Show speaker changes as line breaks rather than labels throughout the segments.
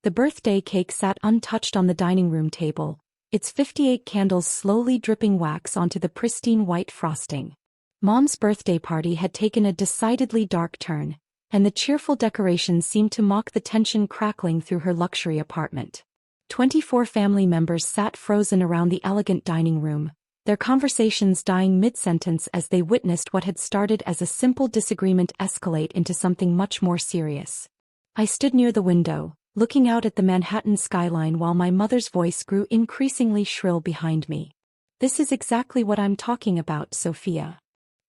The birthday cake sat untouched on the dining room table, its 58 candles slowly dripping wax onto the pristine white frosting. Mom's birthday party had taken a decidedly dark turn, and the cheerful decorations seemed to mock the tension crackling through her luxury apartment. 24 family members sat frozen around the elegant dining room, their conversations dying mid-sentence as they witnessed what had started as a simple disagreement escalate into something much more serious. I stood near the window, looking out at the Manhattan skyline while my mother's voice grew increasingly shrill behind me. "This is exactly what I'm talking about, Sophia."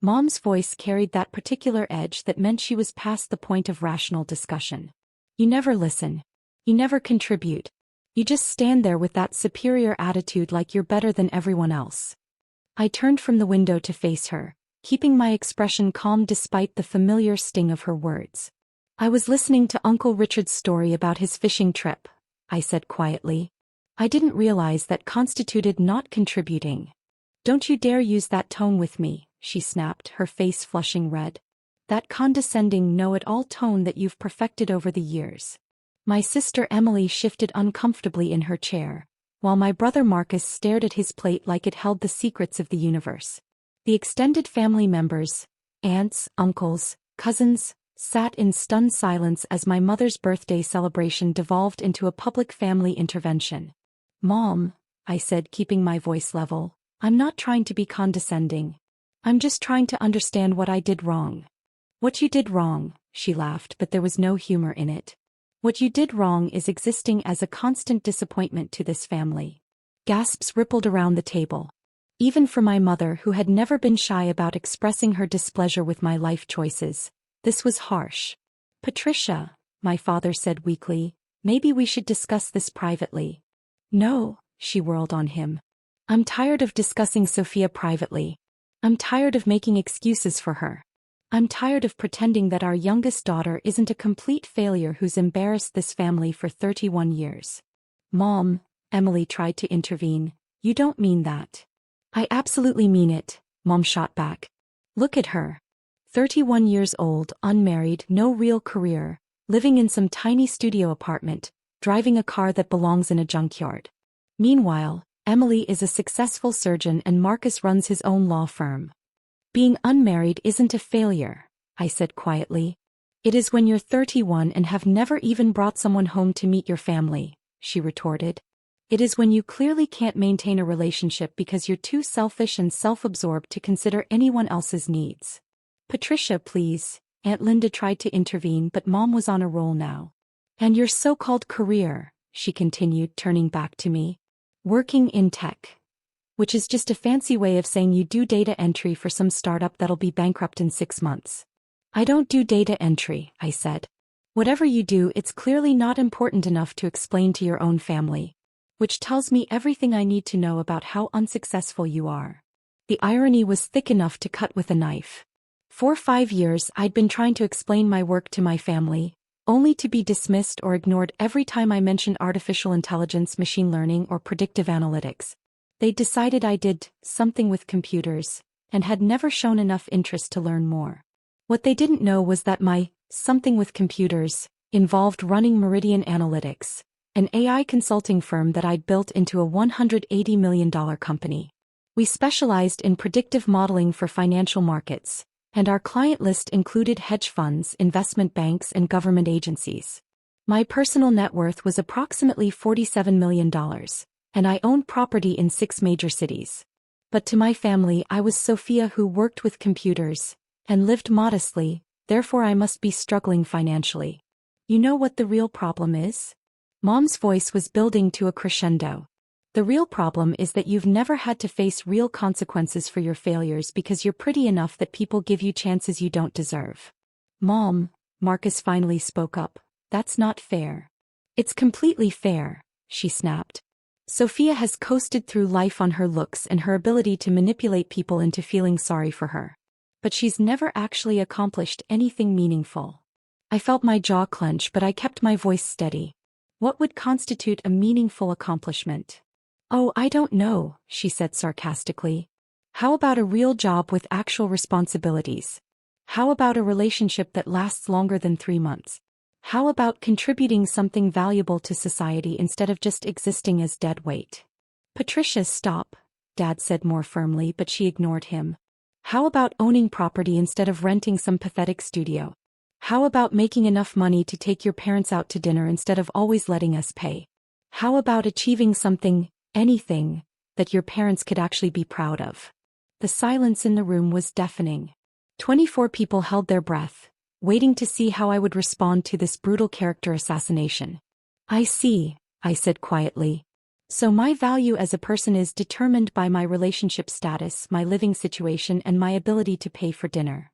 Mom's voice carried that particular edge that meant she was past the point of rational discussion. "You never listen. You never contribute. You just stand there with that superior attitude like you're better than everyone else." I turned from the window to face her, keeping my expression calm despite the familiar sting of her words. "I was listening to Uncle Richard's story about his fishing trip," I said quietly. "I didn't realize that constituted not contributing." "Don't you dare use that tone with me," she snapped, her face flushing red. "That condescending know-it-all tone that you've perfected over the years." My sister Emily shifted uncomfortably in her chair, while my brother Marcus stared at his plate like it held the secrets of the universe. The extended family members, aunts, uncles, cousins, sat in stunned silence as my mother's birthday celebration devolved into a public family intervention. "Mom," I said, keeping my voice level, "I'm not trying to be condescending. I'm just trying to understand what I did wrong." "What you did wrong," she laughed, but there was no humor in it. "What you did wrong is existing as a constant disappointment to this family." Gasps rippled around the table. Even for my mother, who had never been shy about expressing her displeasure with my life choices, this was harsh. "Patricia," my father said weakly, "maybe we should discuss this privately." "No," she whirled on him. "I'm tired of discussing Sophia privately. I'm tired of making excuses for her. I'm tired of pretending that our youngest daughter isn't a complete failure who's embarrassed this family for 31 years. "Mom," Emily tried to intervene, "you don't mean that." "I absolutely mean it," Mom shot back. "Look at her. 31 years old, unmarried, no real career, living in some tiny studio apartment, driving a car that belongs in a junkyard. Meanwhile, Emily is a successful surgeon and Marcus runs his own law firm." "Being unmarried isn't a failure," I said quietly. "It is when you're 31 and have never even brought someone home to meet your family," she retorted. "It is when you clearly can't maintain a relationship because you're too selfish and self-absorbed to consider anyone else's needs." "Patricia, please," Aunt Linda tried to intervene, but Mom was on a roll now. "And your so-called career," she continued, turning back to me. "Working in tech. Which is just a fancy way of saying you do data entry for some startup that'll be bankrupt in 6 months. "I don't do data entry," I said. "Whatever you do, it's clearly not important enough to explain to your own family. Which tells me everything I need to know about how unsuccessful you are." The irony was thick enough to cut with a knife. For 5 years I'd been trying to explain my work to my family, only to be dismissed or ignored every time I mentioned artificial intelligence, machine learning, or predictive analytics. They decided I did something with computers, and had never shown enough interest to learn more. What they didn't know was that my something with computers involved running Meridian Analytics, an AI consulting firm that I'd built into a $180 million company. We specialized in predictive modeling for financial markets, and our client list included hedge funds, investment banks, and government agencies. My personal net worth was approximately $47 million. And I owned property in 6 major cities. But to my family I was Sophia who worked with computers, and lived modestly, therefore I must be struggling financially. "You know what the real problem is?" Mom's voice was building to a crescendo. "The real problem is that you've never had to face real consequences for your failures because you're pretty enough that people give you chances you don't deserve." "Mom," Marcus finally spoke up, "that's not fair." "It's completely fair," she snapped. "Sophia has coasted through life on her looks and her ability to manipulate people into feeling sorry for her. But she's never actually accomplished anything meaningful." I felt my jaw clench, but I kept my voice steady. "What would constitute a meaningful accomplishment?" "Oh, I don't know," she said sarcastically. "How about a real job with actual responsibilities? How about a relationship that lasts longer than 3 months? How about contributing something valuable to society instead of just existing as dead weight? Patricia, stop, Dad said more firmly, but she ignored him. How about owning property instead of renting some pathetic studio? How about making enough money to take your parents out to dinner instead of always letting us pay? How about achieving something, anything, that your parents could actually be proud of? The silence in the room was deafening. 24 people held their breath, waiting to see how I would respond to this brutal character assassination. I see, I said quietly. So my value as a person is determined by my relationship status, my living situation, and my ability to pay for dinner.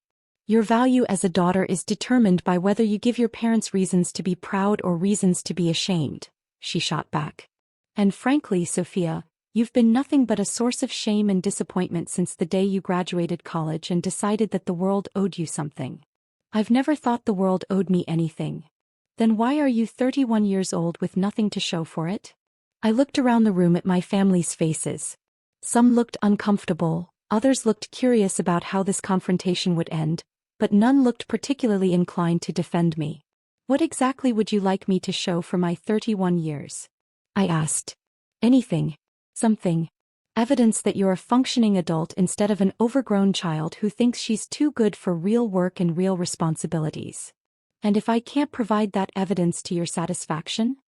Your value as a daughter is determined by whether you give your parents reasons to be proud or reasons to be ashamed, she shot back. And frankly, Sophia, you've been nothing but a source of shame and disappointment since the day you graduated college and decided that the world owed you something. I've never thought the world owed me anything. Then why are you 31 years old with nothing to show for it? I looked around the room at my family's faces. Some looked uncomfortable, others looked curious about how this confrontation would end, but none looked particularly inclined to defend me. What exactly would you like me to show for my 31 years? I asked. Anything. Something. Evidence that you're a functioning adult instead of an overgrown child who thinks she's too good for real work and real responsibilities. And if I can't provide that evidence to your satisfaction,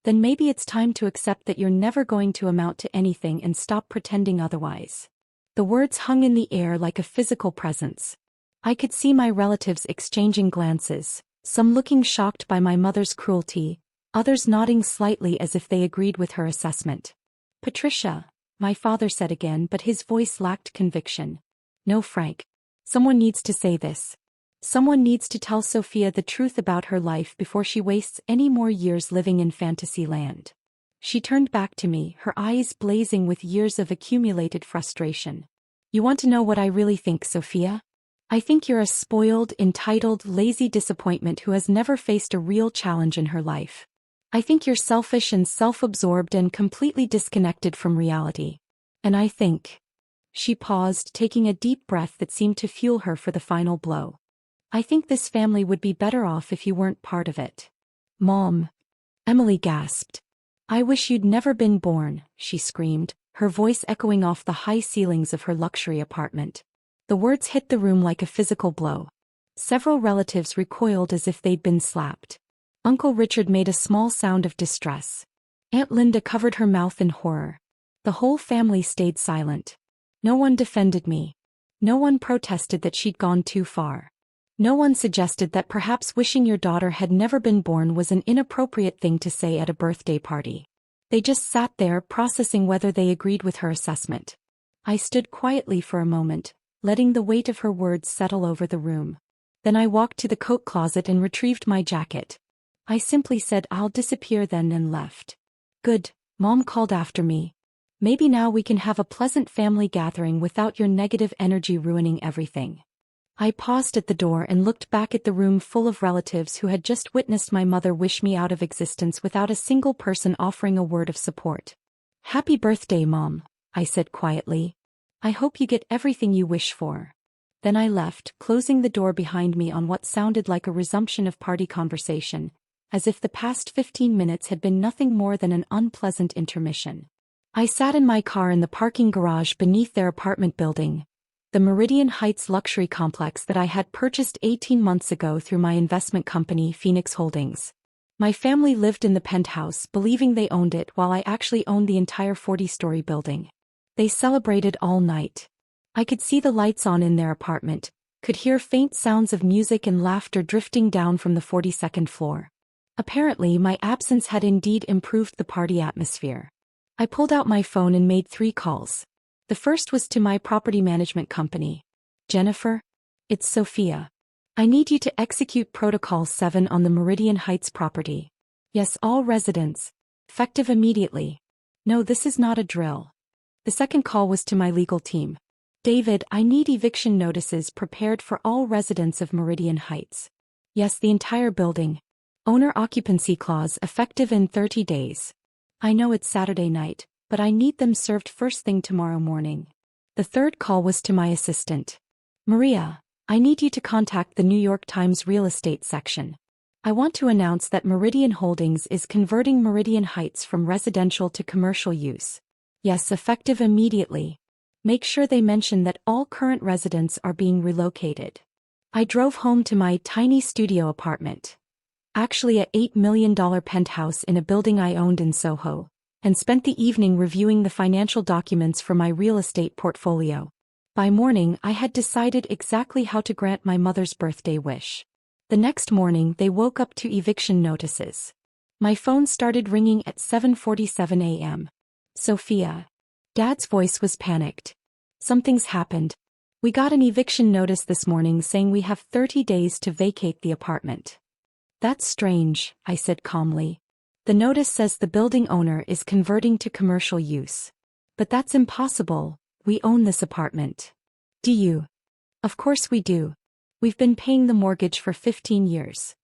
then maybe it's time to accept that you're never going to amount to anything and stop pretending otherwise. The words hung in the air like a physical presence. I could see my relatives exchanging glances, some looking shocked by my mother's cruelty, others nodding slightly as if they agreed with her assessment. Patricia, my father said again, but his voice lacked conviction. No, Frank. Someone needs to say this. Someone needs to tell Sophia the truth about her life before she wastes any more years living in fantasy land. She turned back to me, her eyes blazing with years of accumulated frustration. You want to know what I really think, Sophia? I think you're a spoiled, entitled, lazy disappointment who has never faced a real challenge in her life. I think you're selfish and self-absorbed and completely disconnected from reality. And I think... She paused, taking a deep breath that seemed to fuel her for the final blow. I think this family would be better off if you weren't part of it. Mom. Emily gasped. I wish you'd never been born, she screamed, her voice echoing off the high ceilings of her luxury apartment. The words hit the room like a physical blow. Several relatives recoiled as if they'd been slapped. Uncle Richard made a small sound of distress. Aunt Linda covered her mouth in horror. The whole family stayed silent. No one defended me. No one protested that she'd gone too far. No one suggested that perhaps wishing your daughter had never been born was an inappropriate thing to say at a birthday party. They just sat there processing whether they agreed with her assessment. I stood quietly for a moment, letting the weight of her words settle over the room. Then I walked to the coat closet and retrieved my jacket. I simply said I'll disappear then and left. Good, Mom called after me. Maybe now we can have a pleasant family gathering without your negative energy ruining everything. I paused at the door and looked back at the room full of relatives who had just witnessed my mother wish me out of existence without a single person offering a word of support. Happy birthday, Mom, I said quietly. I hope you get everything you wish for. Then I left, closing the door behind me on what sounded like a resumption of party conversation, as if the past 15 minutes had been nothing more than an unpleasant intermission. I sat in my car in the parking garage beneath their apartment building, the Meridian Heights luxury complex that I had purchased 18 months ago through my investment company, Phoenix Holdings. My family lived in the penthouse, believing they owned it while I actually owned the entire 40-story building. They celebrated all night. I could see the lights on in their apartment, could hear faint sounds of music and laughter drifting down from the 42nd floor. Apparently, my absence had indeed improved the party atmosphere. I pulled out my phone and made 3 calls. The first was to my property management company. Jennifer? It's Sophia. I need you to execute Protocol 7 on the Meridian Heights property. Yes, all residents. Effective immediately. No, this is not a drill. The second call was to my legal team. David, I need eviction notices prepared for all residents of Meridian Heights. Yes, the entire building. Owner occupancy clause effective in 30 days. I know it's Saturday night, but I need them served first thing tomorrow morning. The third call was to my assistant. Maria, I need you to contact the New York Times real estate section. I want to announce that Meridian Holdings is converting Meridian Heights from residential to commercial use. Yes, effective immediately. Make sure they mention that all current residents are being relocated. I drove home to my tiny studio apartment. Actually, a $8 million penthouse in a building I owned in Soho, and spent the evening reviewing the financial documents for my real estate portfolio. By morning, I had decided exactly how to grant my mother's birthday wish. The next morning, they woke up to eviction notices. My phone started ringing at 7:47 a.m. Sophia. Dad's voice was panicked. Something's happened. We got an eviction notice this morning saying we have 30 days to vacate the apartment. That's strange, I said calmly. The notice says the building owner is converting to commercial use. But that's impossible, we own this apartment. Do you? Of course we do. We've been paying the mortgage for 15 years.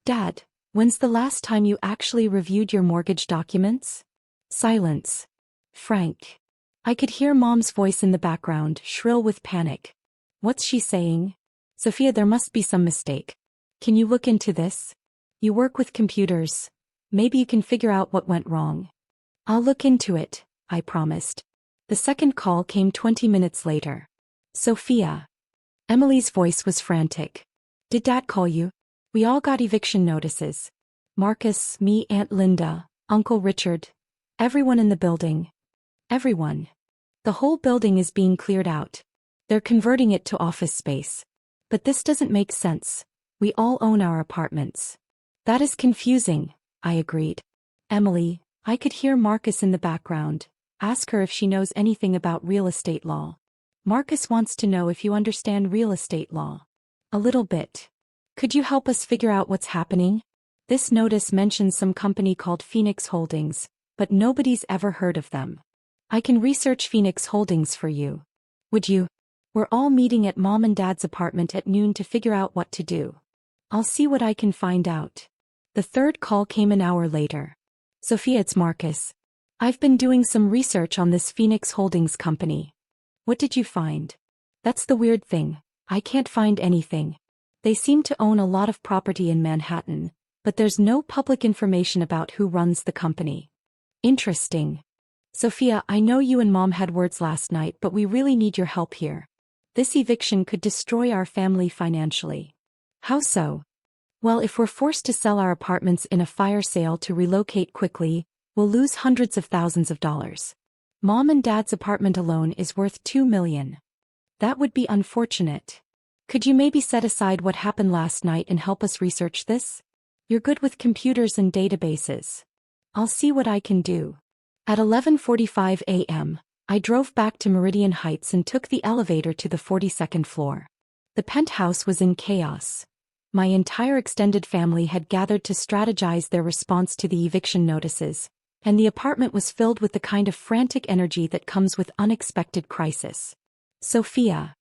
Dad, when's the last time you actually reviewed your mortgage documents? Silence. Frank. I could hear Mom's voice in the background, shrill with panic. What's she saying? Sophia, there must be some mistake. Can you look into this? You work with computers. Maybe you can figure out what went wrong. I'll look into it, I promised. The second call came 20 minutes later. Sophia. Emily's voice was frantic. Did Dad call you? We all got eviction notices. Marcus, me, Aunt Linda, Uncle Richard. Everyone in the building. Everyone. The whole building is being cleared out. They're converting it to office space. But this doesn't make sense. We all own our apartments. That is confusing, I agreed. Emily, I could hear Marcus in the background. Ask her if she knows anything about real estate law. Marcus wants to know if you understand real estate law. A little bit. Could you help us figure out what's happening? This notice mentions some company called Phoenix Holdings, but nobody's ever heard of them. I can research Phoenix Holdings for you. Would you? We're all meeting at Mom and Dad's apartment at noon to figure out what to do. I'll see what I can find out. The third call came an hour later. Sophia, it's Marcus. I've been doing some research on this Phoenix Holdings company. What did you find? That's the weird thing. I can't find anything. They seem to own a lot of property in Manhattan, but there's no public information about who runs the company. Interesting. Sophia, I know you and Mom had words last night, but we really need your help here. This eviction could destroy our family financially. How so? Well, if we're forced to sell our apartments in a fire sale to relocate quickly, we'll lose hundreds of thousands of dollars. Mom and Dad's apartment alone is worth $2 million. That would be unfortunate. Could you maybe set aside what happened last night and help us research this? You're good with computers and databases. I'll see what I can do. At 11:45 a.m., I drove back to Meridian Heights and took the elevator to the 42nd floor. The penthouse was in chaos. My entire extended family had gathered to strategize their response to the eviction notices, and the apartment was filled with the kind of frantic energy that comes with unexpected crisis. Sophia.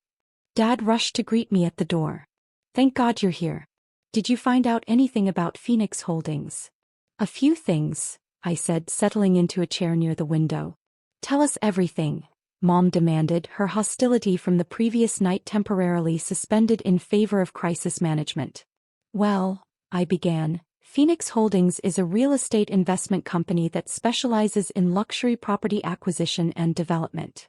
Dad rushed to greet me at the door. Thank God you're here. Did you find out anything about Phoenix Holdings? A few things, I said, settling into a chair near the window. Tell us everything, Mom demanded, her hostility from the previous night temporarily suspended in favor of crisis management. Well, I began, Phoenix Holdings is a real estate investment company that specializes in luxury property acquisition and development.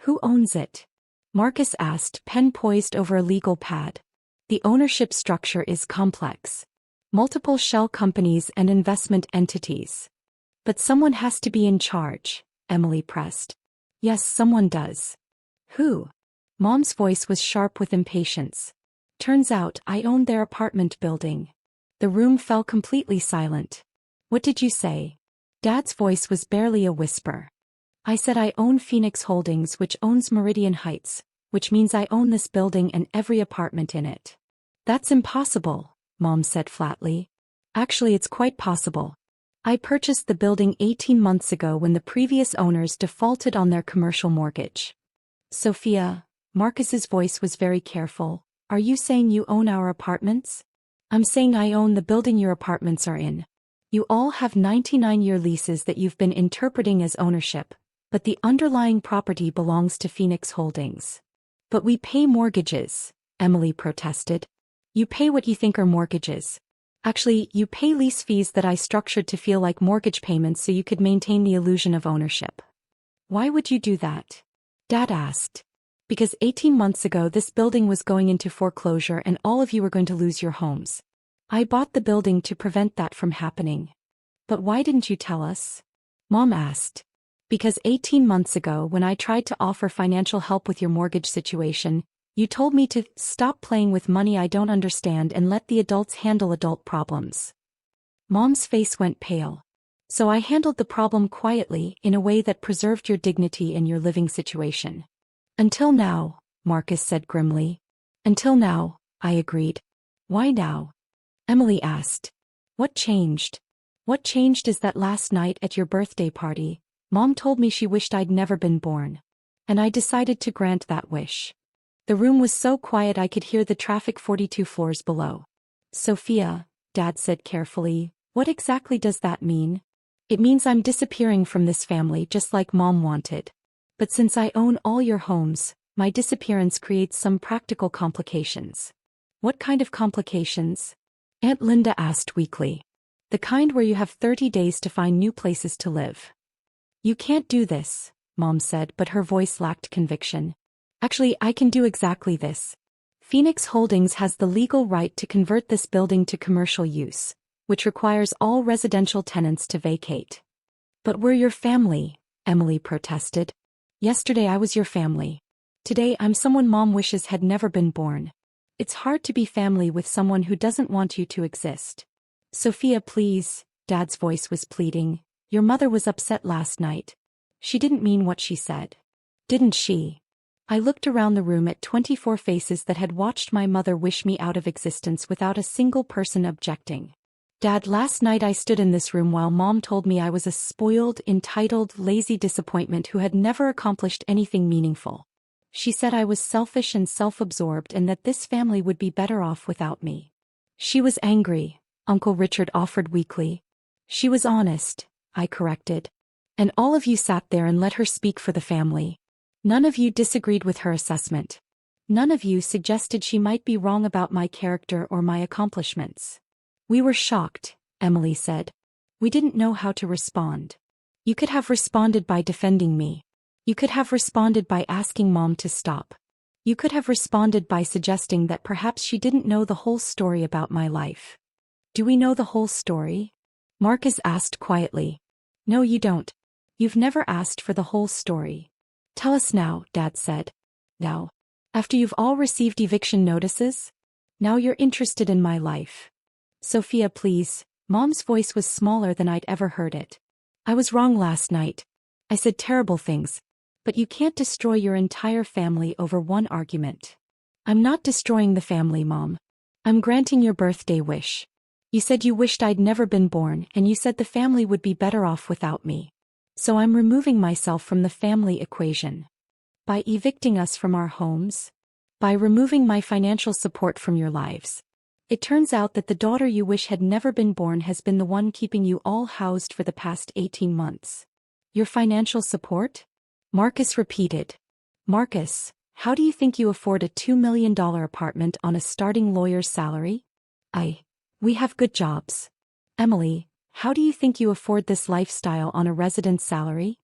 Who owns it? Marcus asked, pen poised over a legal pad. The ownership structure is complex. Multiple shell companies and investment entities. But someone has to be in charge, Emily pressed. Yes, someone does. Who? Mom's voice was sharp with impatience. Turns out I owned their apartment building. The room fell completely silent. What did you say? Dad's voice was barely a whisper. I said I own Phoenix Holdings, which owns Meridian Heights, which means I own this building and every apartment in it. That's impossible, Mom said flatly. Actually, it's quite possible. I purchased the building 18 months ago when the previous owners defaulted on their commercial mortgage. Sophia, Marcus's voice was very careful. Are you saying you own our apartments? I'm saying I own the building your apartments are in. You all have 99-year leases that you've been interpreting as ownership, but the underlying property belongs to Phoenix Holdings. But we pay mortgages, Emily protested. You pay what you think are mortgages. Actually, you pay lease fees that I structured to feel like mortgage payments so you could maintain the illusion of ownership. Why would you do that? Dad asked. Because 18 months ago this building was going into foreclosure and all of you were going to lose your homes. I bought the building to prevent that from happening. But why didn't you tell us? Mom asked. Because 18 months ago when I tried to offer financial help with your mortgage situation, you told me to stop playing with money I don't understand and let the adults handle adult problems. Mom's face went pale. So I handled the problem quietly in a way that preserved your dignity and your living situation. Until now, Marcus said grimly. Until now, I agreed. Why now? Emily asked. What changed? What changed is that last night at your birthday party, Mom told me she wished I'd never been born. And I decided to grant that wish. The room was so quiet I could hear the traffic 42 floors below. Sophia, Dad said carefully, what exactly does that mean? It means I'm disappearing from this family just like Mom wanted. But since I own all your homes, my disappearance creates some practical complications. What kind of complications? Aunt Linda asked weakly. The kind where you have 30 days to find new places to live. You can't do this, Mom said, but her voice lacked conviction. Actually, I can do exactly this. Phoenix Holdings has the legal right to convert this building to commercial use, which requires all residential tenants to vacate. But we're your family, Emily protested. Yesterday I was your family. Today I'm someone Mom wishes had never been born. It's hard to be family with someone who doesn't want you to exist. Sophia, please, Dad's voice was pleading. Your mother was upset last night. She didn't mean what she said. Didn't she? I looked around the room at 24 faces that had watched my mother wish me out of existence without a single person objecting. Dad, last night I stood in this room while Mom told me I was a spoiled, entitled, lazy disappointment who had never accomplished anything meaningful. She said I was selfish and self-absorbed and that this family would be better off without me. She was angry, Uncle Richard offered weakly. She was honest, I corrected. And all of you sat there and let her speak for the family. None of you disagreed with her assessment. None of you suggested she might be wrong about my character or my accomplishments. We were shocked, Emily said. We didn't know how to respond. You could have responded by defending me. You could have responded by asking Mom to stop. You could have responded by suggesting that perhaps she didn't know the whole story about my life. Do we know the whole story? Marcus asked quietly. No, you don't. You've never asked for the whole story. Tell us now, Dad said. Now. After you've all received eviction notices? Now you're interested in my life. Sophia, please. Mom's voice was smaller than I'd ever heard it. I was wrong last night. I said terrible things. But you can't destroy your entire family over one argument. I'm not destroying the family, Mom. I'm granting your birthday wish. You said you wished I'd never been born, and you said the family would be better off without me. So I'm removing myself from the family equation. By evicting us from our homes? By removing my financial support from your lives. It turns out that the daughter you wish had never been born has been the one keeping you all housed for the past 18 months. Your financial support? Marcus repeated. Marcus, how do you think you afford a $2 million apartment on a starting lawyer's salary? We have good jobs. Emily, how do you think you afford this lifestyle on a resident's salary?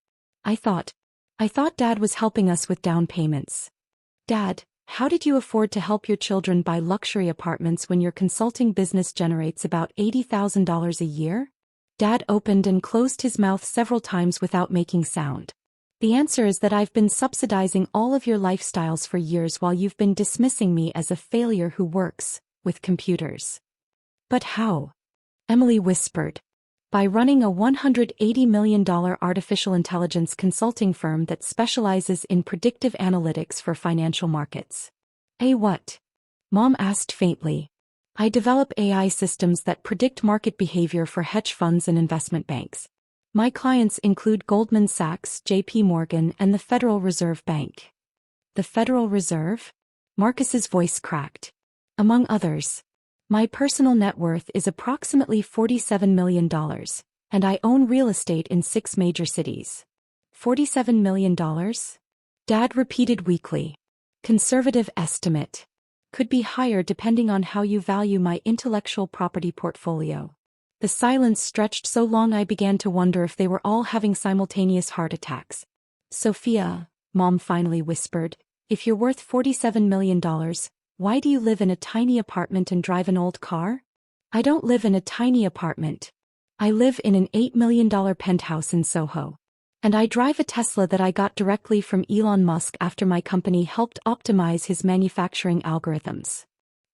I thought Dad was helping us with down payments. Dad, how did you afford to help your children buy luxury apartments when your consulting business generates about $80,000 a year? Dad opened and closed his mouth several times without making sound. The answer is that I've been subsidizing all of your lifestyles for years while you've been dismissing me as a failure who works with computers. But how? Emily whispered. By running a $180 million artificial intelligence consulting firm that specializes in predictive analytics for financial markets. What? Mom asked faintly. I develop AI systems that predict market behavior for hedge funds and investment banks. My clients include Goldman Sachs, JP Morgan, and the Federal Reserve Bank. The Federal Reserve? Marcus's voice cracked. Among others. My personal net worth is approximately $47 million, and I own real estate in 6 major cities. $47 million? Dad repeated weakly. Conservative estimate. Could be higher depending on how you value my intellectual property portfolio. The silence stretched so long I began to wonder if they were all having simultaneous heart attacks. Sophia, Mom finally whispered, if you're worth $47 million, why do you live in a tiny apartment and drive an old car? I don't live in a tiny apartment. I live in an $8 million penthouse in Soho. And I drive a Tesla that I got directly from Elon Musk after my company helped optimize his manufacturing algorithms.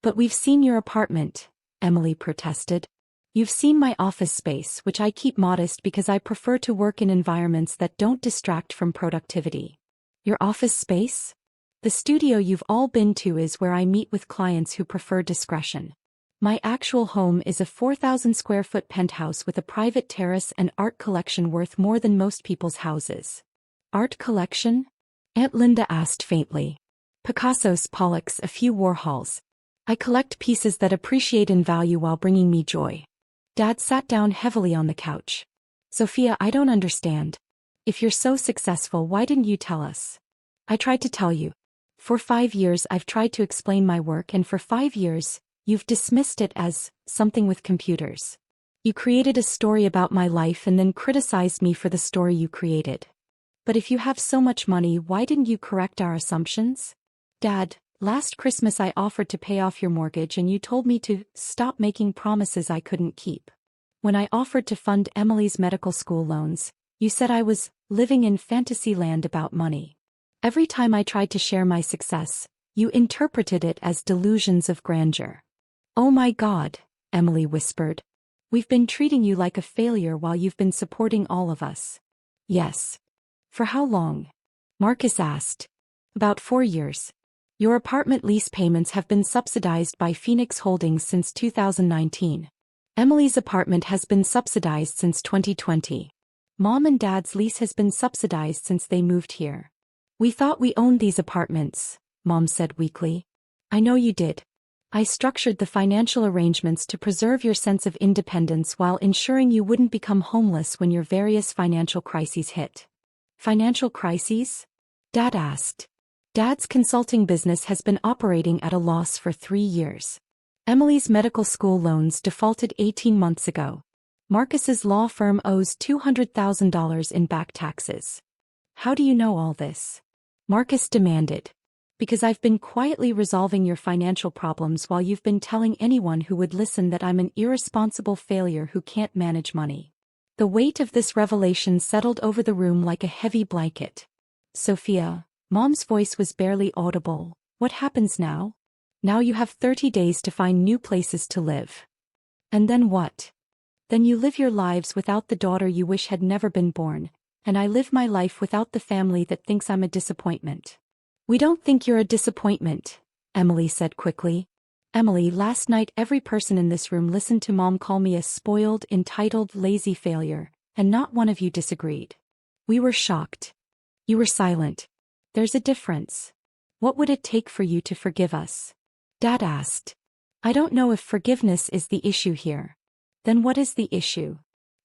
But we've seen your apartment, Emily protested. You've seen my office space, which I keep modest because I prefer to work in environments that don't distract from productivity. Your office space? The studio you've all been to is where I meet with clients who prefer discretion. My actual home is a 4,000 square foot penthouse with a private terrace and art collection worth more than most people's houses. Art collection? Aunt Linda asked faintly. Picassos, Pollocks, a few Warhols. I collect pieces that appreciate in value while bringing me joy. Dad sat down heavily on the couch. Sophia, I don't understand. If you're so successful, why didn't you tell us? I tried to tell you. For 5 years I've tried to explain my work, and for 5 years, you've dismissed it as something with computers. You created a story about my life and then criticized me for the story you created. But if you have so much money, why didn't you correct our assumptions? Dad, last Christmas I offered to pay off your mortgage and you told me to stop making promises I couldn't keep. When I offered to fund Emily's medical school loans, you said I was living in fantasy land about money. Every time I tried to share my success, you interpreted it as delusions of grandeur. Oh my God, Emily whispered. We've been treating you like a failure while you've been supporting all of us. Yes. For how long? Marcus asked. About 4 years. Your apartment lease payments have been subsidized by Phoenix Holdings since 2019. Emily's apartment has been subsidized since 2020. Mom and Dad's lease has been subsidized since they moved here. We thought we owned these apartments, Mom said weakly. I know you did. I structured the financial arrangements to preserve your sense of independence while ensuring you wouldn't become homeless when your various financial crises hit. Financial crises? Dad asked. Dad's consulting business has been operating at a loss for 3 years. Emily's medical school loans defaulted 18 months ago. Marcus's law firm owes $200,000 in back taxes. How do you know all this? Marcus demanded. Because I've been quietly resolving your financial problems while you've been telling anyone who would listen that I'm an irresponsible failure who can't manage money. The weight of this revelation settled over the room like a heavy blanket. Sophia, Mom's voice was barely audible. What happens now? Now you have 30 days to find new places to live. And then what? Then you live your lives without the daughter you wish had never been born, and I live my life without the family that thinks I'm a disappointment. We don't think you're a disappointment, Emily said quickly. Emily, last night every person in this room listened to Mom call me a spoiled, entitled, lazy failure, and not one of you disagreed. We were shocked. You were silent. There's a difference. What would it take for you to forgive us? Dad asked. I don't know if forgiveness is the issue here. Then what is the issue?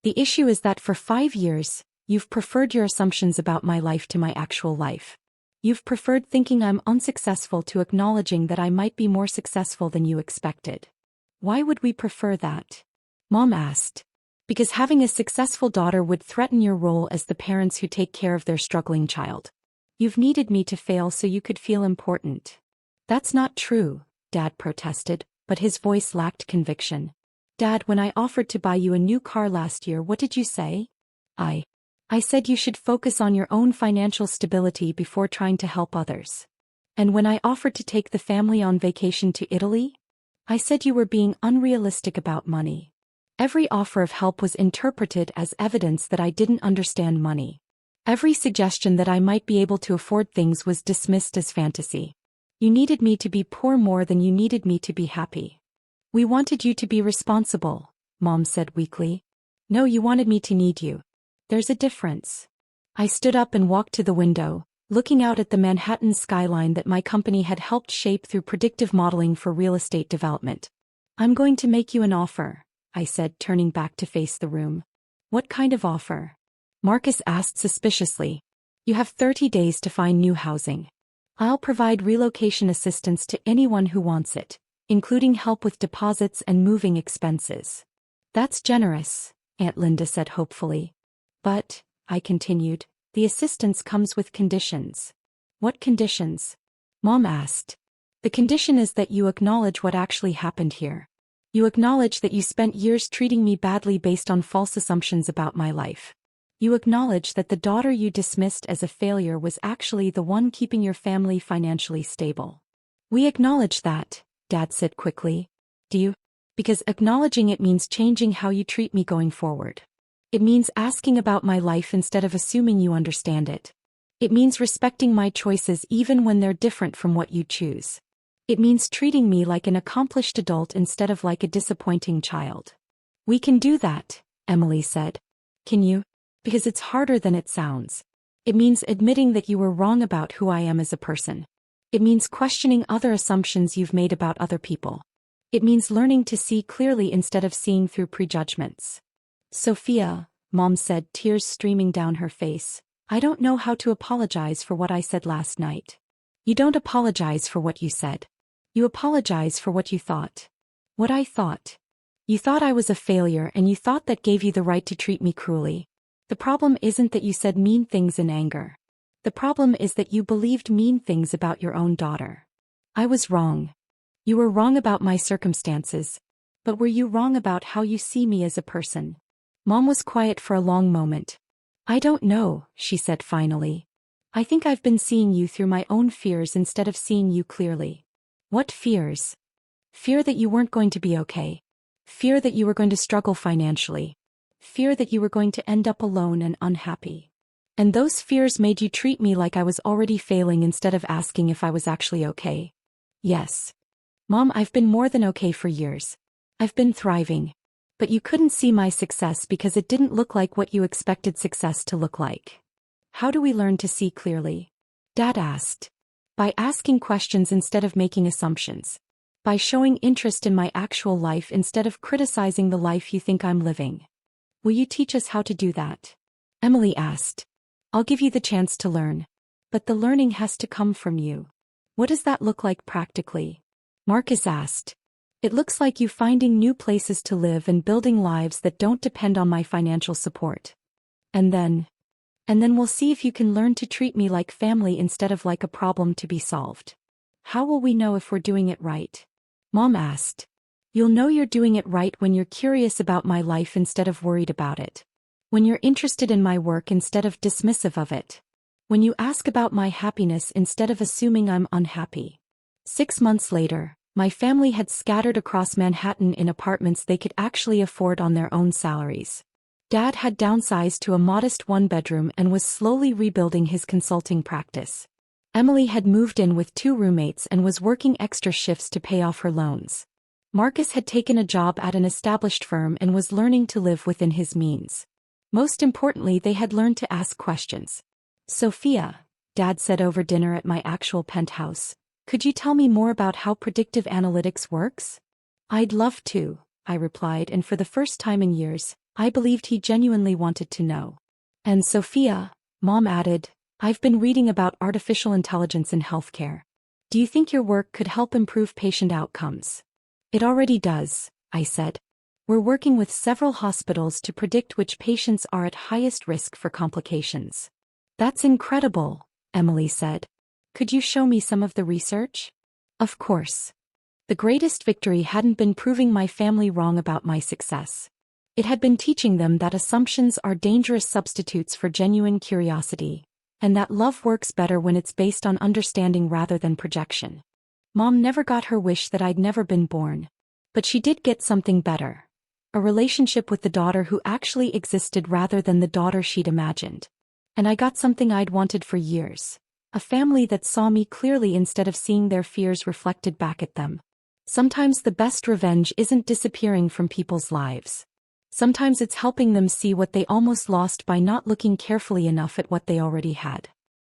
The issue is that for 5 years, you've preferred your assumptions about my life to my actual life. You've preferred thinking I'm unsuccessful to acknowledging that I might be more successful than you expected. Why would we prefer that? Mom asked. Because having a successful daughter would threaten your role as the parents who take care of their struggling child. You've needed me to fail so you could feel important. That's not true, Dad protested, but his voice lacked conviction. Dad, when I offered to buy you a new car last year, what did you say? I said you should focus on your own financial stability before trying to help others. And when I offered to take the family on vacation to Italy? I said you were being unrealistic about money. Every offer of help was interpreted as evidence that I didn't understand money. Every suggestion that I might be able to afford things was dismissed as fantasy. You needed me to be poor more than you needed me to be happy. We wanted you to be responsible, Mom said weakly. No, you wanted me to need you. There's a difference. I stood up and walked to the window, looking out at the Manhattan skyline that my company had helped shape through predictive modeling for real estate development. I'm going to make you an offer, I said, turning back to face the room. What kind of offer? Marcus asked suspiciously. You have 30 days to find new housing. I'll provide relocation assistance to anyone who wants it, including help with deposits and moving expenses. That's generous, Aunt Linda said hopefully. But, I continued, the assistance comes with conditions. What conditions? Mom asked. The condition is that you acknowledge what actually happened here. You acknowledge that you spent years treating me badly based on false assumptions about my life. You acknowledge that the daughter you dismissed as a failure was actually the one keeping your family financially stable. We acknowledge that, Dad said quickly. Do you? Because acknowledging it means changing how you treat me going forward. It means asking about my life instead of assuming you understand it. It means respecting my choices even when they're different from what you choose. It means treating me like an accomplished adult instead of like a disappointing child. We can do that, Emily said. Can you? Because it's harder than it sounds. It means admitting that you were wrong about who I am as a person. It means questioning other assumptions you've made about other people. It means learning to see clearly instead of seeing through prejudgments. Sophia, Mom said, tears streaming down her face, I don't know how to apologize for what I said last night. You don't apologize for what you said. You apologize for what you thought. What I thought. You thought I was a failure and you thought that gave you the right to treat me cruelly. The problem isn't that you said mean things in anger. The problem is that you believed mean things about your own daughter. I was wrong. You were wrong about my circumstances. But were you wrong about how you see me as a person? Mom was quiet for a long moment. I don't know, she said finally. I think I've been seeing you through my own fears instead of seeing you clearly. What fears? Fear that you weren't going to be okay. Fear that you were going to struggle financially. Fear that you were going to end up alone and unhappy. And those fears made you treat me like I was already failing instead of asking if I was actually okay. Yes. Mom, I've been more than okay for years. I've been thriving. But you couldn't see my success because it didn't look like what you expected success to look like. How do we learn to see clearly? Dad asked. By asking questions instead of making assumptions. By showing interest in my actual life instead of criticizing the life you think I'm living. Will you teach us how to do that? Emily asked. I'll give you the chance to learn. But the learning has to come from you. What does that look like practically? Marcus asked. It looks like you finding new places to live and building lives that don't depend on my financial support. And then we'll see if you can learn to treat me like family instead of like a problem to be solved. How will we know if we're doing it right? Mom asked. You'll know you're doing it right when you're curious about my life instead of worried about it. When you're interested in my work instead of dismissive of it. When you ask about my happiness instead of assuming I'm unhappy. 6 months later, my family had scattered across Manhattan in apartments they could actually afford on their own salaries. Dad had downsized to a modest one-bedroom and was slowly rebuilding his consulting practice. Emily had moved in with 2 roommates and was working extra shifts to pay off her loans. Marcus had taken a job at an established firm and was learning to live within his means. Most importantly, they had learned to ask questions. Sophia, Dad said over dinner at my actual penthouse, could you tell me more about how predictive analytics works? I'd love to, I replied, and for the first time in years, I believed he genuinely wanted to know. And Sophia, Mom added, I've been reading about artificial intelligence in healthcare. Do you think your work could help improve patient outcomes? It already does, I said. We're working with several hospitals to predict which patients are at highest risk for complications. That's incredible, Emily said. Could you show me some of the research? Of course. The greatest victory hadn't been proving my family wrong about my success. It had been teaching them that assumptions are dangerous substitutes for genuine curiosity, and that love works better when it's based on understanding rather than projection. Mom never got her wish that I'd never been born. But she did get something better. A relationship with the daughter who actually existed rather than the daughter she'd imagined. And I got something I'd wanted for years. A family that saw me clearly instead of seeing their fears reflected back at them. Sometimes the best revenge isn't disappearing from people's lives. Sometimes it's helping them see what they almost lost by not looking carefully enough at what they already had.